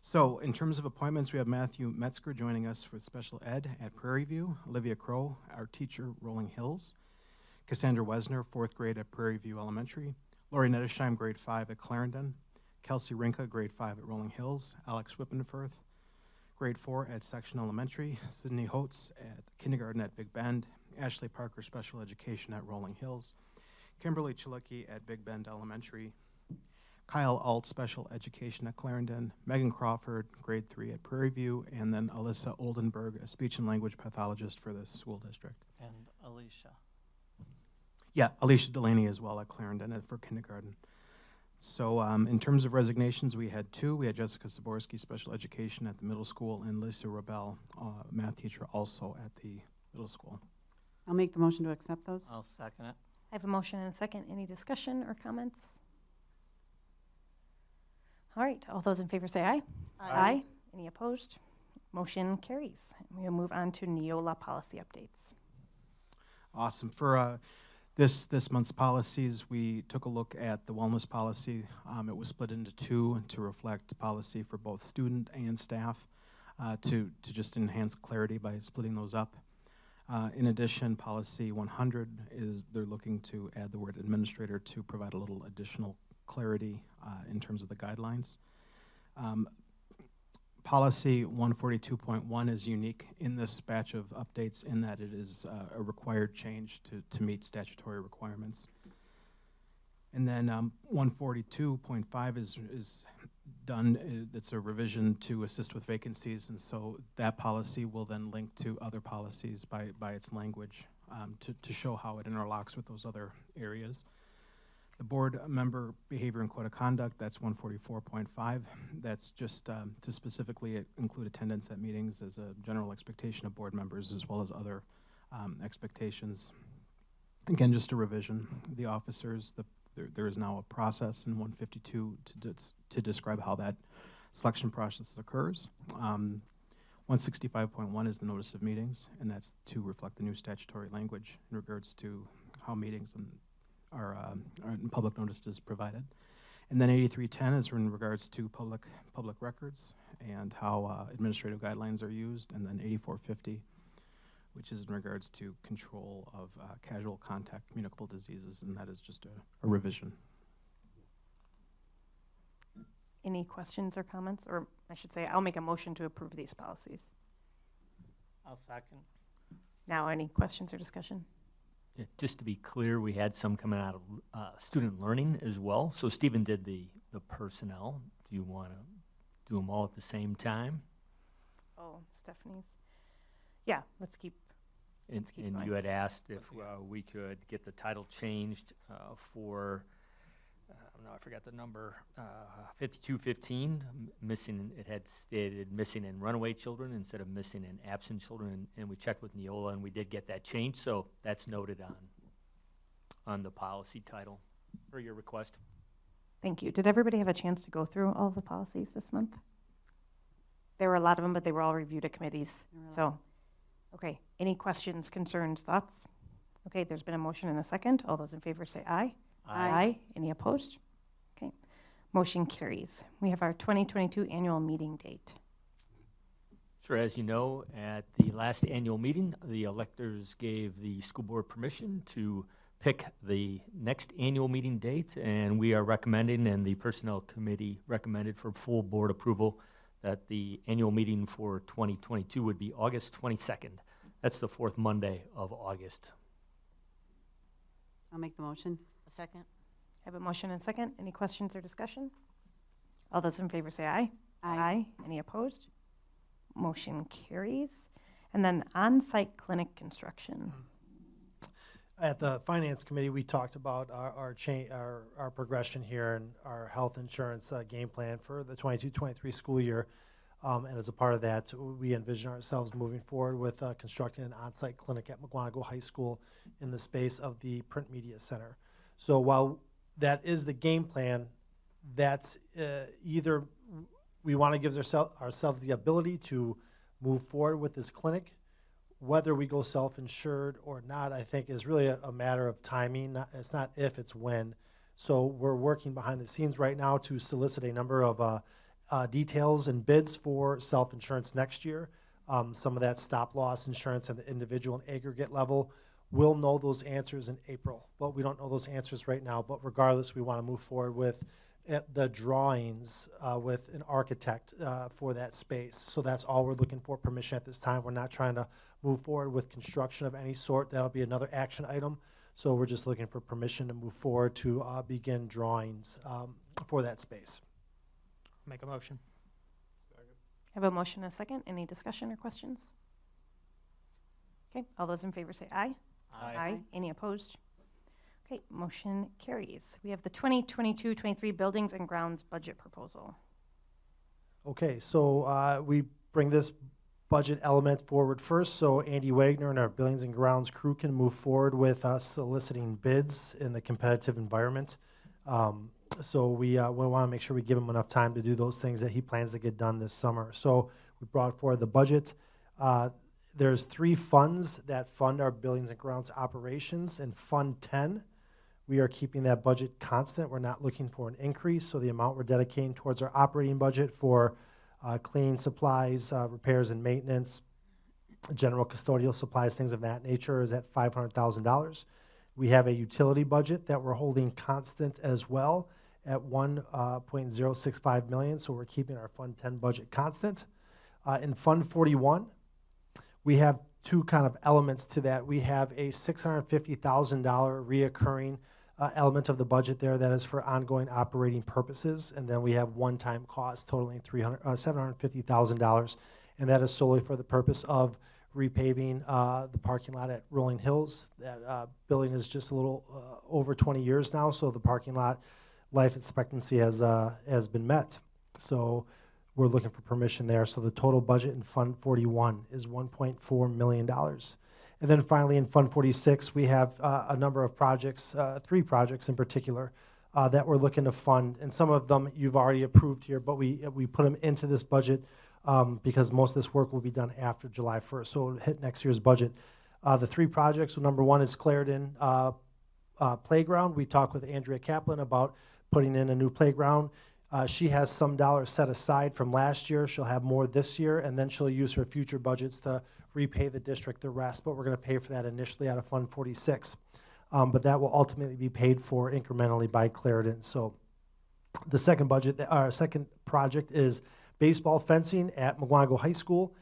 So in terms of appointments, we have Matthew Metzger joining us for special ed at Prairie View, Olivia Crow, our teacher, Rolling Hills, Cassandra Wesner, 4th grade at Prairie View Elementary, Lori Nettesheim, grade 5 at Clarendon, Kelsey Rinka, grade 5 at Rolling Hills, Alex Whippenfirth, grade 4 at Section Elementary, Sydney Holtz at kindergarten at Big Bend, Ashley Parker, special education at Rolling Hills, Kimberly Chilicki at Big Bend Elementary, Kyle Alt, special education at Clarendon, Megan Crawford, grade 3 at Prairie View, and then Alyssa Oldenburg, a speech and language pathologist for this school district. And Alicia. Yeah, Alicia Delaney as well at Clarendon for kindergarten. So in terms of resignations, we had 2. We had Jessica Zaborski, special education at the middle school, and Lisa Rebel, math teacher also at the middle school. I'll make the motion to accept those. I'll second it. I have a motion and a second. Any discussion or comments? All right, all those in favor say aye. Aye. Any opposed? Motion carries. We'll move on to Neola policy updates. Awesome. For this month's policies, we took a look at the wellness policy. It was split into 2 to reflect policy for both student and staff to just enhance clarity by splitting those up. In addition, policy 100 they're looking to add the word administrator to provide a little additional clarity in terms of the guidelines. Policy 142.1 is unique in this batch of updates in that it is a required change to meet statutory requirements. And then 142.5 is done. It's a revision to assist with vacancies, and so that policy will then link to other policies by its language to show how it interlocks with those other areas. The board member behavior and code of conduct, that's 144.5. That's just to specifically include attendance at meetings as a general expectation of board members as well as other expectations. Again, just a revision. The officers, there is now a process in 152 to describe how that selection process occurs. 165.1 is the notice of meetings, and that's to reflect the new statutory language in regards to how meetings are public notice is provided. And then 8310 is in regards to public records and how administrative guidelines are used. And then 8450, which is in regards to control of casual contact communicable diseases, and that is just a revision. Any questions or comments? Or I should say, I'll make a motion to approve these policies. I'll second. Now, any questions or discussion? just to be clear, we had some coming out of student learning as well. So Stephen did the personnel. Do you want to do them all at the same time? Oh, Stephanie's. Yeah, let's keep. And you had asked if we could get the title changed for, no, I forgot the number, 5215, missing, it had stated missing and runaway children instead of missing and absent children, and we checked with Neola, and we did get that changed, so that's noted on the policy title, for your request. Thank you. Did everybody have a chance to go through all the policies this month? There were a lot of them, but they were all reviewed at committees, so. Okay, any questions, concerns, thoughts? Okay, there's been a motion and a second. All those in favor say aye. Aye. Any opposed? Okay, motion carries. We have our 2022 annual meeting date. Sure, as you know, at the last annual meeting, the electors gave the school board permission to pick the next annual meeting date, and we are recommending, and the personnel committee recommended for full board approval, that the annual meeting for 2022 would be August 22nd. That's the fourth Monday of August. I'll make the motion. A second. Have a motion and second. Any questions or discussion? All those in favor say aye. Aye. Any opposed? Motion carries. And then on-site clinic construction. At the finance committee, we talked about our progression here and our health insurance game plan for the 22-23 school year. And as a part of that, we envision ourselves moving forward with constructing an on-site clinic at Mukwonago High School in the space of the print media center. So while that is the game plan, that's either we want to give ourselves the ability to move forward with this clinic. Whether we go self-insured or not, I think is really a matter of timing. It's not if, it's when. So we're working behind the scenes right now to solicit a number of details and bids for self-insurance next year. Some of that stop-loss insurance at the individual and aggregate level. We'll know those answers in April, but we don't know those answers right now. But regardless, we want to move forward with the drawings with an architect for that space. So that's all we're looking for permission at this time. We're not trying to move forward with construction of any sort. That'll be another action item. So we're just looking for permission to move forward to begin drawings for that space. Make a motion. Have a motion and a second. Any discussion or questions? Okay, all those in favor say aye. Aye. Any opposed? Okay, motion carries. We have the 2022-23 Buildings and Grounds Budget Proposal. Okay, so we bring this budget element forward first, so Andy Wagner and our Buildings and Grounds crew can move forward with soliciting bids in the competitive environment. So we want to make sure we give him enough time to do those things that he plans to get done this summer. So we brought forward the budget. There's 3 funds that fund our Buildings and Grounds operations. In Fund 10, we are keeping that budget constant. We're not looking for an increase, so the amount we're dedicating towards our operating budget for cleaning supplies, repairs and maintenance, general custodial supplies, things of that nature is at $500,000. We have a utility budget that we're holding constant as well at $1.065 million, so we're keeping our Fund 10 budget constant. In Fund 41, we have 2 kind of elements to that. We have a $650,000 reoccurring element of the budget there that is for ongoing operating purposes, and then we have one-time costs totaling $750,000, and that is solely for the purpose of repaving the parking lot at Rolling Hills. That building is just a little over 20 years now, so the parking lot life expectancy has been met. So we're looking for permission there. So the total budget in Fund 41 is $1.4 million. And then finally in Fund 46, we have a number of projects, 3 projects in particular, that we're looking to fund. And some of them you've already approved here, but we put them into this budget because most of this work will be done after July 1st. So it'll hit next year's budget. The 3 projects, so number 1 is Clarendon Playground. We talked with Andrea Kaplan about putting in a new playground. She has some dollars set aside from last year. She'll have more this year, and then she'll use her future budgets to repay the district the rest, but we're going to pay for that initially out of Fund 46. But that will ultimately be paid for incrementally by Clarendon. So the second project is baseball fencing at Mukwonago High School.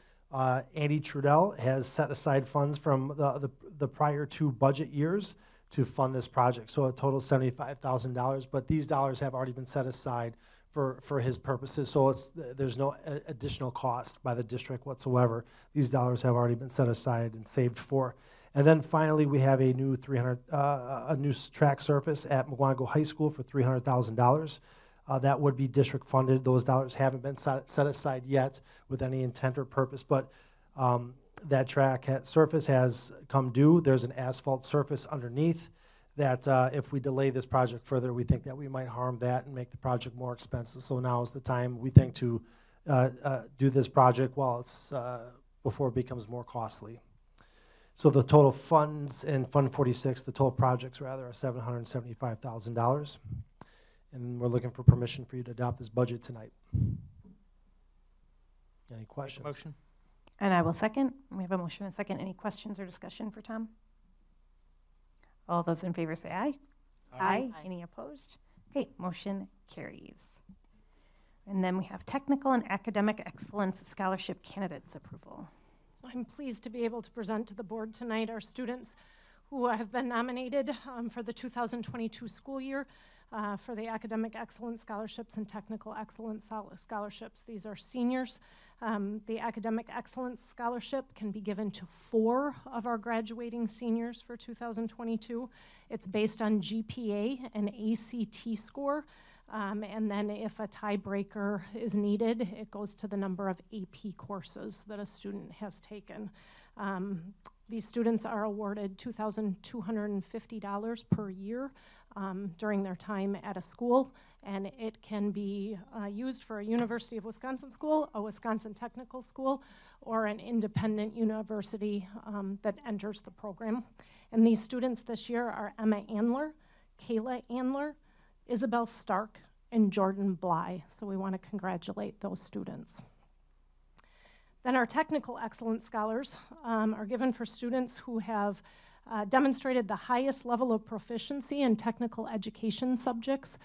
Andy Trudell has set aside funds from the prior 2 budget years to fund this project. So a total of $75,000, but these dollars have already been set aside for his purposes. So there's no additional cost by the district whatsoever. These dollars have already been set aside and saved for. And then finally, we have a new track surface at Mukwonago High School for $300,000. That would be district funded. Those dollars haven't been set aside yet with any intent or purpose, but that track surface has come due. There's an asphalt surface underneath that if we delay this project further, we think that we might harm that and make the project more expensive. So now is the time, we think, to do this project while it's before it becomes more costly. So the total funds in Fund 46, the total projects rather, are $775,000. And we're looking for permission for you to adopt this budget tonight. Any questions? Motion. And I will second. We have a motion and a second. Any questions or discussion for Tom? All those in favor say aye. Aye. Any opposed? Okay, motion carries. And then we have technical and academic excellence scholarship candidates approval. So I'm pleased to be able to present to the board tonight our students who have been nominated for the 2022 school year for the Academic Excellence Scholarships and Technical Excellence Scholarships. These are seniors. The Academic Excellence Scholarship can be given to 4 of our graduating seniors for 2022. It's based on GPA and ACT score. And then if a tiebreaker is needed, it goes to the number of AP courses that a student has taken. These students are awarded $2,250 per year during their time at a school, and it can be used for a University of Wisconsin school, a Wisconsin technical school, or an independent university that enters the program. And these students this year are Emma Andler, Kayla Andler, Isabel Stark, and Jordan Bly. So we want to congratulate those students. Then our technical excellence scholars are given for students who have demonstrated the highest level of proficiency in technical education subjects.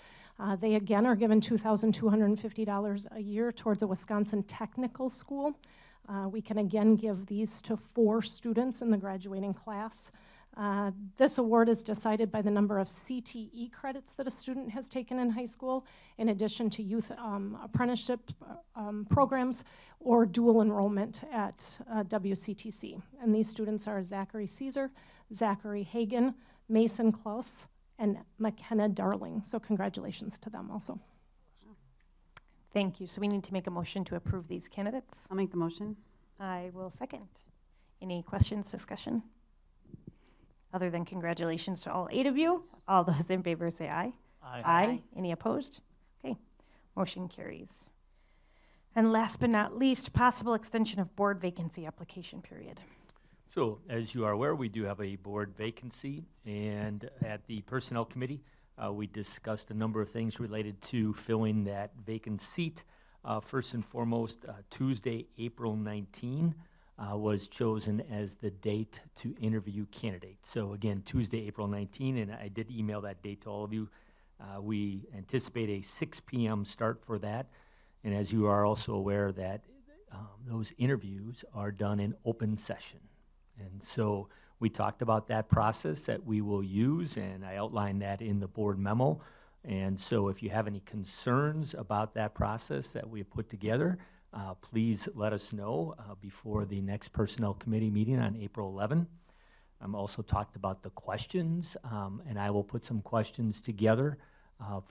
They again are given $2,250 a year towards a Wisconsin technical school. We can again give these to 4 students in the graduating class. This award is decided by the number of CTE credits that a student has taken in high school, in addition to youth apprenticeship programs or dual enrollment at WCTC. And these students are Zachary Caesar, Zachary Hagan, Mason Klaus, and McKenna Darling. So congratulations to them also. Thank you. So we need to make a motion to approve these candidates. I'll make the motion. I will second. Any questions, discussion? Other than congratulations to all 8 of you, all those in favor say aye. Aye. Aye. Any opposed? Okay, motion carries. And last but not least, possible extension of board vacancy application period. So as you are aware, we do have a board vacancy, and at the Personnel Committee, we discussed a number of things related to filling that vacant seat. First and foremost, Tuesday, April 19, was chosen as the date to interview candidates. So again, Tuesday, April 19, and I did email that date to all of you. We anticipate a 6 p.m. start for that, and as you are also aware that those interviews are done in open session. And so we talked about that process that we will use, and I outlined that in the board memo. And so if you have any concerns about that process that we have put together, please let us know before the next Personnel Committee meeting on April 11. I'm also talked about the questions, and I will put some questions together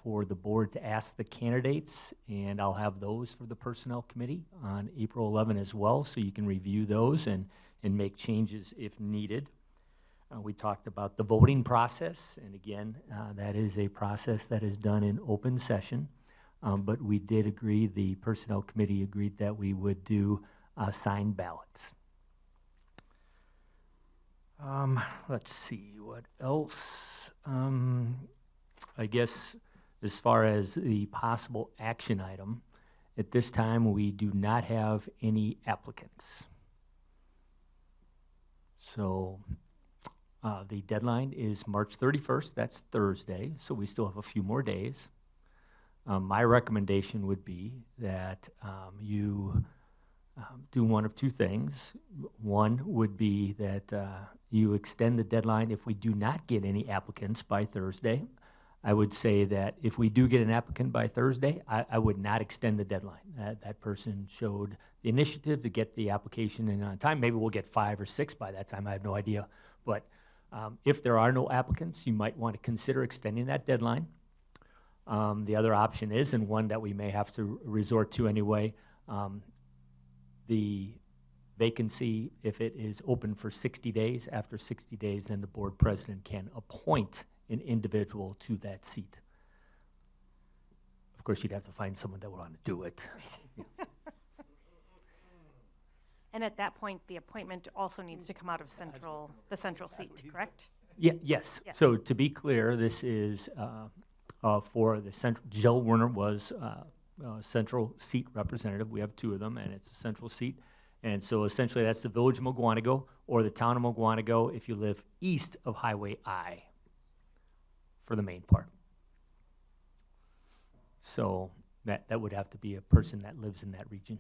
for the board to ask the candidates, and I'll have those for the Personnel Committee on April 11 as well, so you can review those and make changes if needed. We talked about the voting process, and again, that is a process that is done in open session. But we did agree, the Personnel Committee agreed that we would do signed ballots. Let's see, what else? I guess as far as the possible action item, at this time we do not have any applicants. So the deadline is March 31st, that's Thursday, so we still have a few more days. My recommendation would be that you do one of two things. One would be that you extend the deadline if we do not get any applicants by Thursday. I would say that if we do get an applicant by Thursday, I would not extend the deadline. That person showed the initiative to get the application in on time. Maybe we'll get 5 or 6 by that time, I have no idea. But if there are no applicants, you might want to consider extending that deadline. The other option is, and one that we may have to resort to anyway, the vacancy, if it is open for 60 days, after 60 days, then the board president can appoint an individual to that seat. Of course, you'd have to find someone that would want to do it. And at that point, the appointment also needs to come out of the central seat, correct? Yes. Yeah. So to be clear, this is for the central. Jill Werner was central seat representative. We have 2 of them, and it's a central seat. And so essentially that's the village of Mukwonago or the town of Mukwonago if you live east of Highway I for the main part. So that would have to be a person that lives in that region.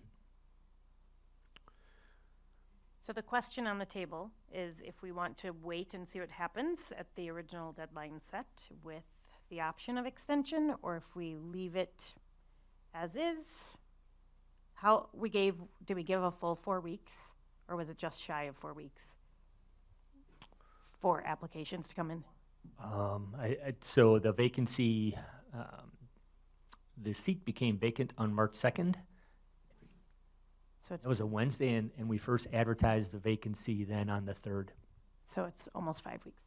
So the question on the table is if we want to wait and see what happens at the original deadline set with the option of extension, or if we leave it as is. Did we give a full 4 weeks, or was it just shy of 4 weeks for applications to come in? So the vacancy, the seat became vacant on March 2nd. So it was a Wednesday, and we first advertised the vacancy then on the 3rd. So it's almost 5 weeks.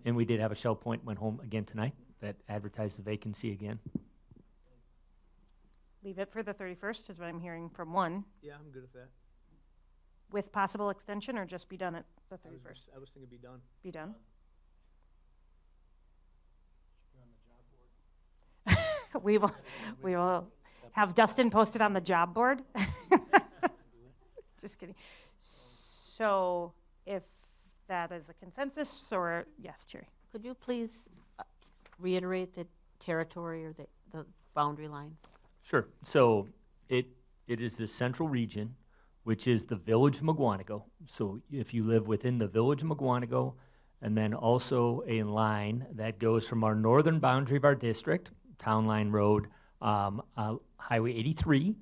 And we did have a Shell Point went home again tonight that advertised the vacancy again. Leave it for the 31st is what I'm hearing from one. Yeah, I'm good with that. With possible extension, or just be done at the 31st? I was thinking be done. Be done? We will have Dustin posted on the job board. Just kidding. So if that is a consensus, or yes, Cherry? Could you please reiterate the territory or the boundary lines? Sure. So it is the central region, which is the village of Mukwonago. So if you live within the village of Mukwonago, and then also a line that goes from our northern boundary of our district, Town Line Road, Highway 83,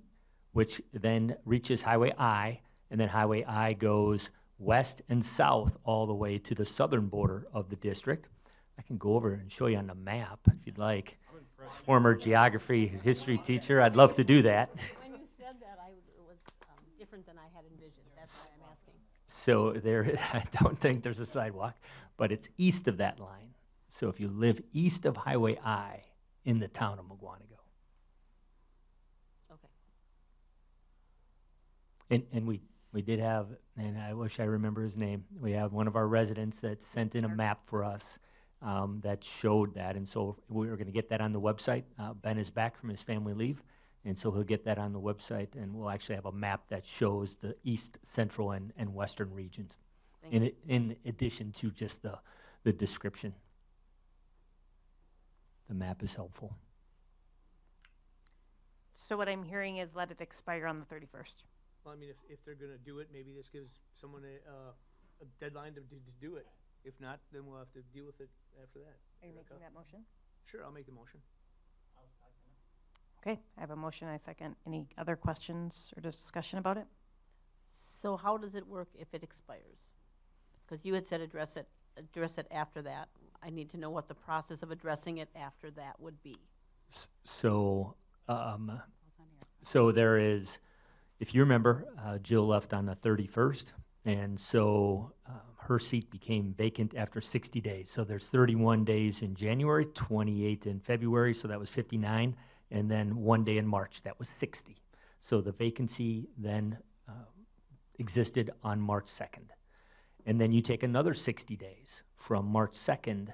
which then reaches Highway I, and then Highway I goes west and south all the way to the southern border of the district. I can go over and show you on the map if you'd like. As former geography history teacher, I'd love to do that. When you said that, it was different than I had envisioned. That's why I'm asking. So there, I don't think there's a sidewalk, but it's east of that line. So if you live east of Highway I in the town of Mukwonago. Okay. And we did have, and I wish I remember his name, we have one of our residents that sent in a map for us that showed that, and so we were going to get that on the website. Ben is back from his family leave, and so he'll get that on the website, and we'll actually have a map that shows the east, central, and western regions, in addition to just the description. The map is helpful. So what I'm hearing is let it expire on the 31st. Well, I mean, if they're gonna do it, maybe this gives someone a deadline to do it. If not, then we'll have to deal with it after that. Are you making that motion? Sure, I'll make the motion. Okay, I have a motion, I second. Any other questions or discussion about it? So how does it work if it expires? Because you had said address it after that. I need to know what the process of addressing it after that would be. So there is, if you remember, Jill left on the 31st, and so her seat became vacant after 60 days. So there's 31 days in January, 28 in February, so that was 59, and then 1 day in March, that was 60. So the vacancy then existed on March 2nd. And then you take another 60 days from March 2nd.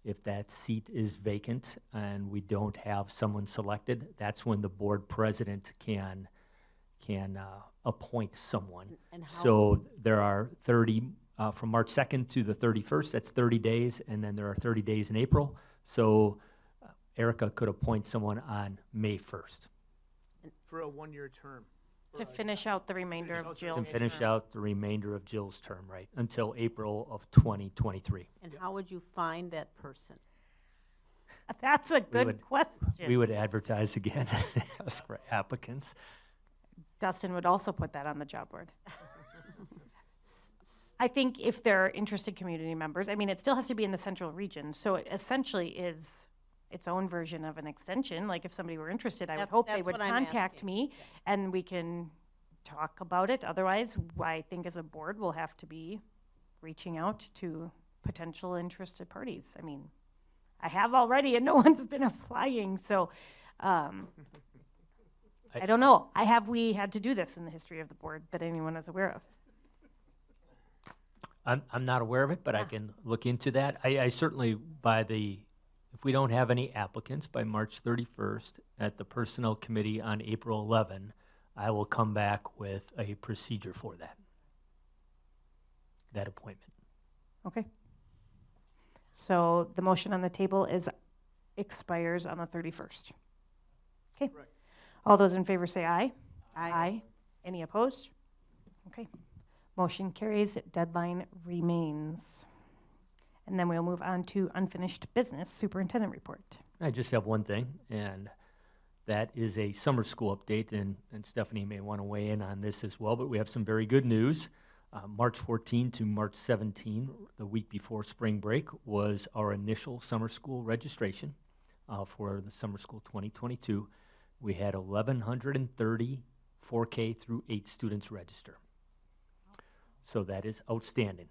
If that seat is vacant and we don't have someone selected, that's when the board president can appoint someone. And how? So there are 30, from March 2nd to the 31st, that's 30 days, and then there are 30 days in April. So Erica could appoint someone on May 1st. For a one-year term. To finish out the remainder of And Jill's finish term. out the remainder of Jill's term, right, until April of 2023. And how would you find that person? That's a good would- question. We would advertise again and ask for applicants. Dustin would also put that on the job board. I think if there are interested community members, I mean, it still has to be in the central region, so it essentially is its own version of an extension. Like if somebody were interested, I would hope they that's would what I'm contact asking. me and we can talk about it. Otherwise, I think as a board, we'll have to be reaching out to potential interested parties. I mean, I have already and no one's been applying, so I don't know. We had to do this in the history of the board that anyone is aware of? I'm not aware of it, but I can look into that. I certainly, if we don't have any applicants by March 31st at the Personnel Committee on April 11, I will come back with a procedure for that appointment. Okay. So the motion on the table expires on the 31st. Okay. Right. All those in favor say aye. Aye. Any opposed? Okay. Motion carries, deadline remains. And then we'll move on to unfinished business, superintendent report. I just have one thing, and that is a summer school update, and Stephanie may want to weigh in on this as well, but we have some very good news. March 14 to March 17, the week before spring break, was our initial summer school registration for the summer school 2022. We had 1,130 4K through 8 students register. So that is outstanding.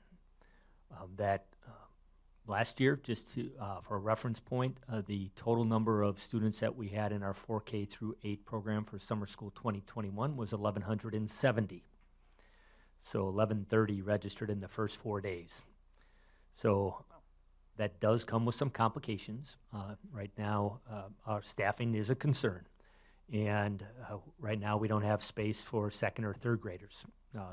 Last year, just for a reference point, the total number of students that we had in our 4K through 8 program for summer school 2021 was 1,170. So 1,130 registered in the first 4 days. So that does come with some complications. Right now, our staffing is a concern. And right now, we don't have space for second or third graders.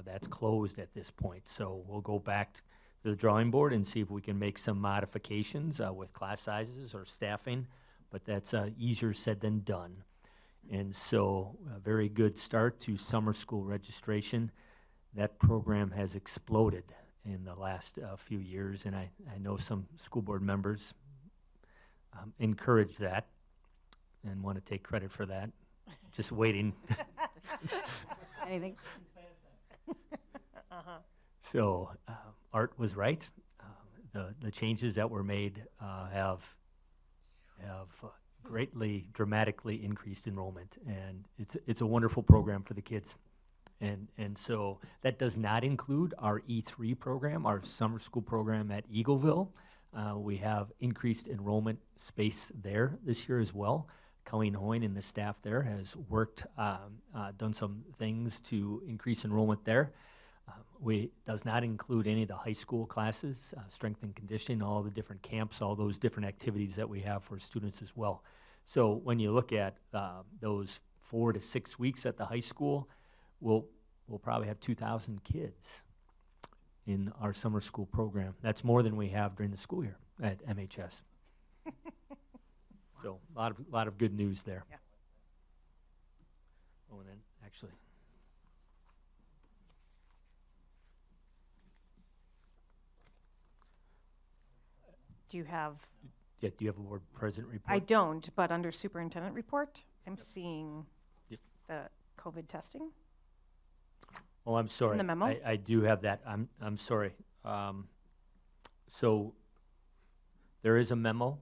That's closed at this point. So we'll go back to the drawing board and see if we can make some modifications with class sizes or staffing, but that's easier said than done. And so a very good start to summer school registration. That program has exploded in the last few years, and I know some school board members encourage that and want to take credit for that. Just waiting. Anything? So Art was right. The changes that were made have greatly, dramatically increased enrollment, and it's a wonderful program for the kids. And so that does not include our E3 program, our summer school program at Eagleville. We have increased enrollment space there this year as well. Colleen Hoyne and the staff there has worked, done some things to increase enrollment there. Does not include any of the high school classes, strength and conditioning, all the different camps, all those different activities that we have for students as well. So when you look at those 4 to 6 weeks at the high school, we'll probably have 2,000 kids in our summer school program. That's more than we have during the school year at MHS. So a lot of good news there. Yeah. Oh, and then actually, Do you have? do you have a board president report? I don't, but under superintendent report, I'm seeing Yep. the COVID testing. Oh, I'm sorry. the memo? I do have that. I'm sorry. So there is a memo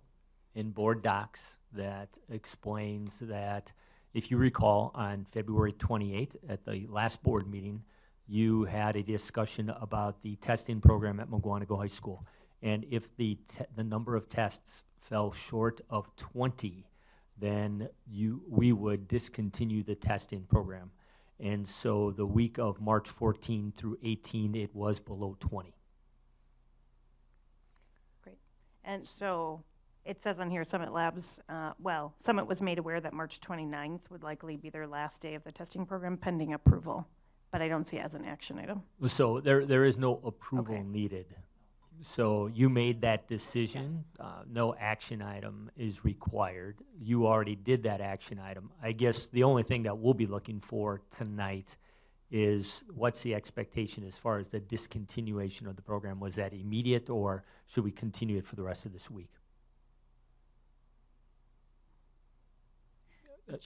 in board docs that explains that, if you recall, on February 28th at the last board meeting, you had a discussion about the testing program at Mukwonago High School. And if the number of tests fell short of 20, then we would discontinue the testing program. And so the week of March 14 through 18, it was below 20. Great. And so it says on here, Summit Labs, Summit was made aware that March 29th would likely be their last day of the testing program pending approval, but I don't see it as an action item. So there is no approval Okay. needed. So you made that decision. No action item is required. You already did that action item. I guess the only thing that we'll be looking for tonight is what's the expectation as far as the discontinuation of the program? Was that immediate, or should we continue it for the rest of this week?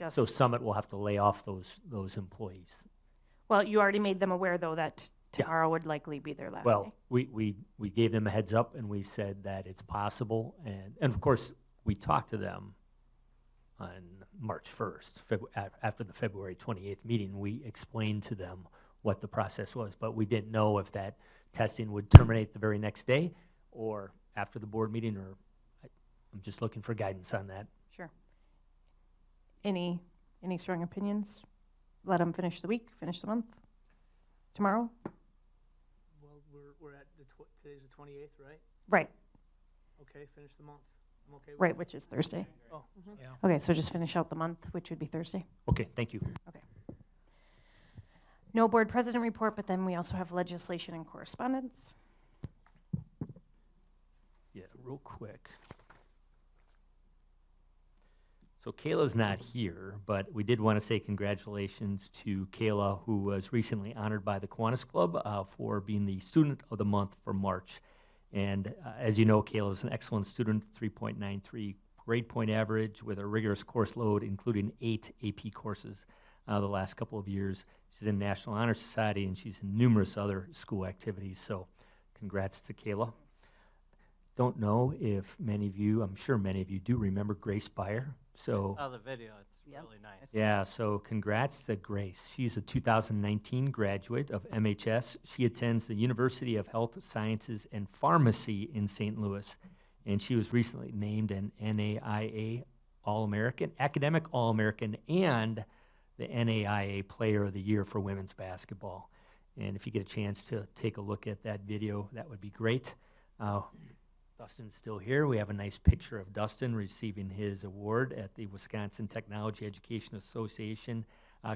So Summit will have to lay off those employees. Well, you already made them aware, though, that tomorrow would likely be their last day. We gave them a heads up, and we said that it's possible, and of course, we talked to them on March 1st, after the February 28th meeting. We explained to them what the process was, but we didn't know if that testing would terminate the very next day or after the board meeting, or I'm just looking for guidance on that. Sure. Any strong opinions? Let them finish the week, finish the month, tomorrow? Well, we're at today's the 28th, right? Right. Okay, finish the month. I'm okay with Right, that. which is Thursday. Oh, yeah. Okay, so just finish out the month, which would be Thursday. Okay, thank you. Okay. No board president report, but then we also have legislation and correspondence. Yeah, real quick. So Kayla's not here, but we did want to say congratulations to Kayla, who was recently honored by the Kiwanis Club for being the Student of the Month for March. And as you know, Kayla is an excellent student, 3.93 grade point average with a rigorous course load, including 8 AP courses the last couple of years. She's in National Honor Society, and she's in numerous other school activities. So congrats to Kayla. Don't know if many of you, I'm sure many of you do remember Grace Beyer. So I saw the video. It's really nice. yeah, so congrats to Grace. She's a 2019 graduate of MHS. She attends the University of Health Sciences and Pharmacy in St. Louis, and she was recently named an NAIA All-American, Academic All-American, and the NAIA Player of the Year for women's basketball. And if you get a chance to take a look at that video, that would be great. Dustin's still here. We have a nice picture of Dustin receiving his award at the Wisconsin Technology Education Association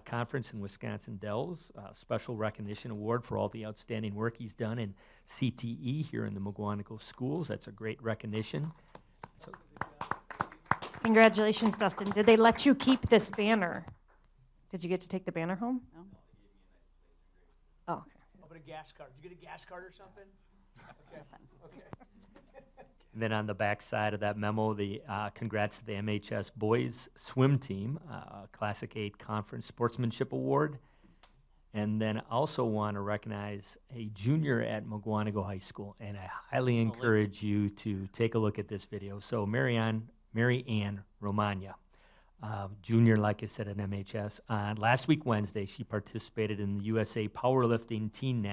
conference in Wisconsin Dells. Special recognition award for all the outstanding work he's done in CTE here in the Mukwonago schools. That's a great recognition. So, Congratulations, Dustin. Did they let you keep this banner? Did you get to take the banner home? No. Oh, okay. How about a gas card? Did you get a gas card or something? Okay. Okay. and then on the back side of that memo, the congrats to the MHS boys swim team, Classic 8 Conference Sportsmanship Award. And then also want to recognize a junior at Mukwonago High School, and I highly encourage you to take a look at this video. So Mary Ann Romagna, junior, like I said, at MHS. Last week, Wednesday, she participated in the USA Powerlifting Teen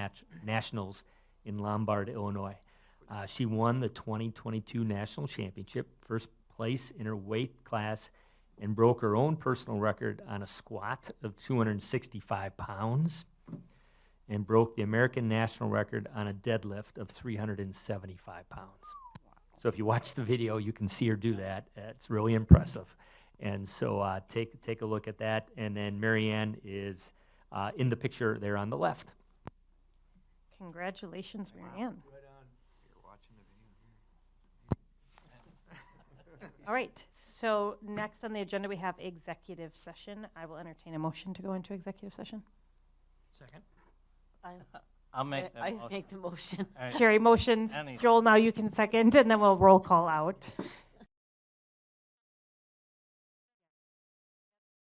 Nationals in Lombard, Illinois. She won the 2022 National Championship, first place in her weight class, and broke her own personal record on a squat of 265 pounds, and broke the American national record on a deadlift of 375 pounds. So if you watch the video, you can see her do that. It's really impressive. And so take a look at that. And then Marianne is in the picture there on the left. Congratulations, Marianne. All right, so next on the agenda we have executive session. I will entertain a motion to go into executive session. Second. I'll make I make the motion. Jerry motions. Any- Joel, now you can second, and then we'll roll call out.